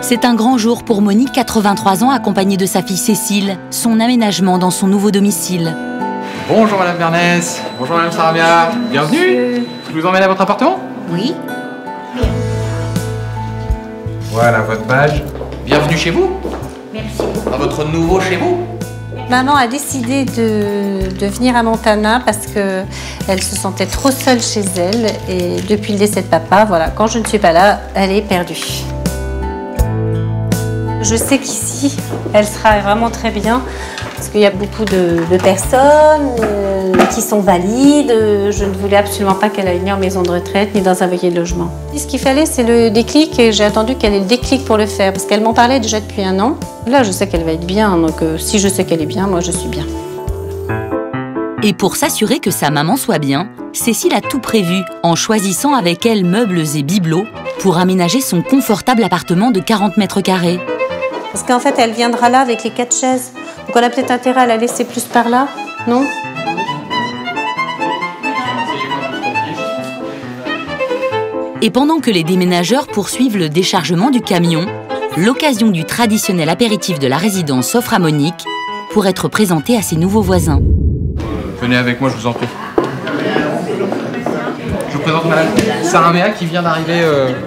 C'est un grand jour pour Monique, 83 ans, accompagnée de sa fille Cécile, son aménagement dans son nouveau domicile. Bonjour Madame Bernès, bonjour Madame Saramia, bienvenue. Je vous emmène à votre appartement? Oui. Voilà votre badge. Bienvenue chez vous. Merci. Dans votre nouveau chez vous. Maman a décidé de venir à Montana parce qu'elle se sentait trop seule chez elle. Et depuis le décès de papa, voilà, quand je ne suis pas là, elle est perdue. Je sais qu'ici, elle sera vraiment très bien parce qu'il y a beaucoup de personnes qui sont valides. Je ne voulais absolument pas qu'elle aille ni en maison de retraite ni dans un foyer de logement. Ce qu'il fallait, c'est le déclic et j'ai attendu qu'elle ait le déclic pour le faire parce qu'elle m'en parlait déjà depuis 1 an. Là, je sais qu'elle va être bien, donc si je sais qu'elle est bien, moi je suis bien. Et pour s'assurer que sa maman soit bien, Cécile a tout prévu en choisissant avec elle meubles et bibelots pour aménager son confortable appartement de 40 mètres carrés. Parce qu'en fait, elle viendra là avec les 4 chaises. Donc on a peut-être intérêt à la laisser plus par là, non? Et pendant que les déménageurs poursuivent le déchargement du camion, l'occasion du traditionnel apéritif de la résidence s'offre à Monique pour être présentée à ses nouveaux voisins. Venez avec moi, je vous en prie. Je vous présente Madame Saramia qui vient d'arriver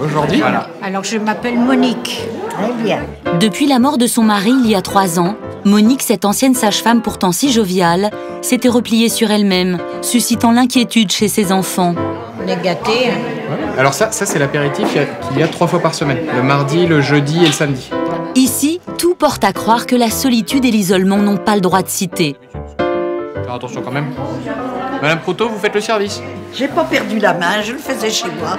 aujourd'hui. Voilà. Alors je m'appelle Monique. Très bien. Depuis la mort de son mari il y a 3 ans, Monique, cette ancienne sage-femme pourtant si joviale, s'était repliée sur elle-même, suscitant l'inquiétude chez ses enfants. On est gâtés. Hein. Ouais. Alors ça c'est l'apéritif qu'il y a 3 fois par semaine. Le mardi, le jeudi et le samedi. Ici, tout porte à croire que la solitude et l'isolement n'ont pas le droit de citer. Faire attention quand même. Madame Proto, vous faites le service. J'ai pas perdu la main, je le faisais chez moi.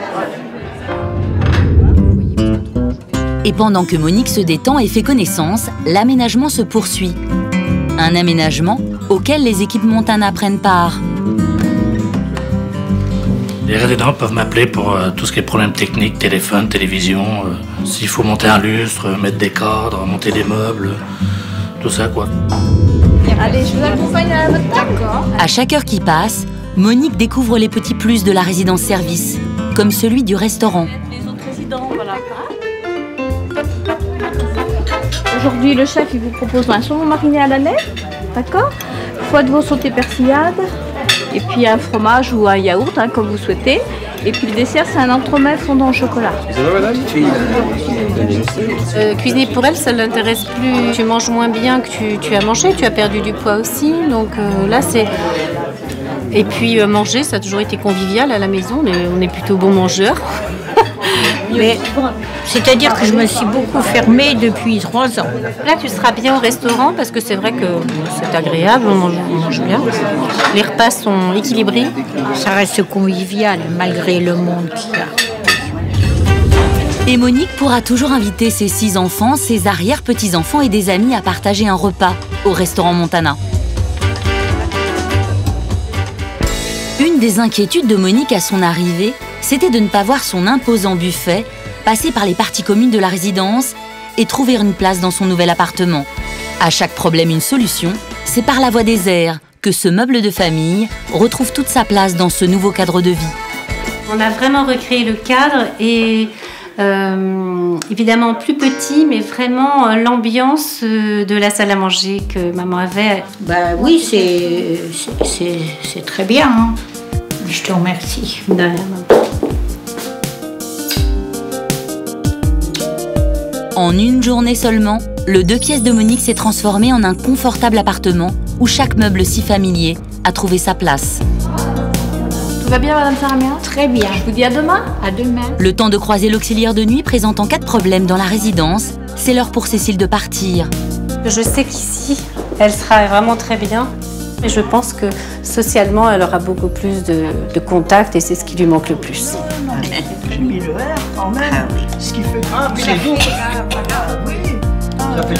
Et pendant que Monique se détend et fait connaissance, l'aménagement se poursuit. Un aménagement auquel les équipes Montana prennent part. Les résidents peuvent m'appeler pour tout ce qui est problème technique, téléphone, télévision, s'il faut monter un lustre, mettre des cadres, monter des meubles, tout ça quoi. Allez, je vous accompagne à votre table. D'accord. À chaque heure qui passe, Monique découvre les petits plus de la résidence service, comme celui du restaurant. Les autres résidents, voilà. Aujourd'hui, le chef il vous propose un saumon mariné à la lait, d'accord, foie de veau sauté persillade, et puis un fromage ou un yaourt, hein, comme vous souhaitez. Et puis le dessert, c'est un entremets fondant au chocolat. Ça va, madame? Cuisiner pour elle, ça ne l'intéresse plus. Tu manges moins bien que tu as mangé, tu as perdu du poids aussi. Donc là, c'est... Et puis manger, ça a toujours été convivial à la maison. On est plutôt bons mangeurs. Mais c'est-à-dire que je me suis beaucoup fermée depuis 3 ans. Là, tu seras bien au restaurant parce que c'est vrai que c'est agréable, on mange bien. Les repas sont équilibrés. Ça reste convivial malgré le monde qu'il y a. Et Monique pourra toujours inviter ses 6 enfants, ses arrière-petits-enfants et des amis à partager un repas au restaurant Montana. Une des inquiétudes de Monique à son arrivée, c'était de ne pas voir son imposant buffet passer par les parties communes de la résidence et trouver une place dans son nouvel appartement. À chaque problème, une solution, c'est par la voie des airs que ce meuble de famille retrouve toute sa place dans ce nouveau cadre de vie. On a vraiment recréé le cadre et évidemment plus petit, mais vraiment l'ambiance de la salle à manger que maman avait. Bah oui, c'est très bien. Hein. Je te remercie. De rien. En une journée seulement, le 2 pièces de Monique s'est transformé en un confortable appartement où chaque meuble si familier a trouvé sa place. Tout va bien, Madame Saramia? Très bien. Je vous dis à demain. À demain. Le temps de croiser l'auxiliaire de nuit présente en cas de problème dans la résidence, c'est l'heure pour Cécile de partir. Je sais qu'ici, elle sera vraiment très bien. Et je pense que socialement, elle aura beaucoup plus de contacts et c'est ce qui lui manque le plus. J'ai mis le R quand même. Ce qui fait grave. C'est bon. Oui. Ça fait